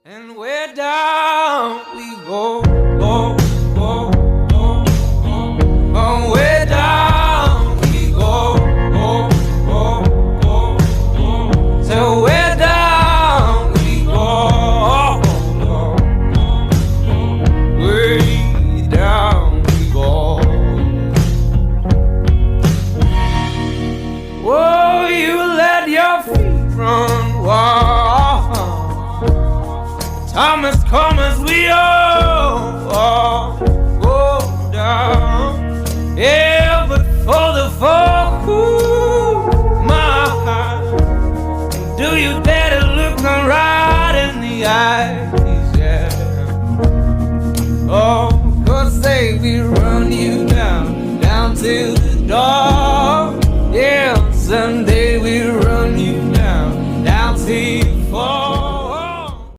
And where down we go, go, go, go, go. Oh, where down we go, go, go, go, go. So where down we go, go, go, way down we go. Oh, you let your feet run wild. Thomas, come as we all go down. Yeah, but for the folk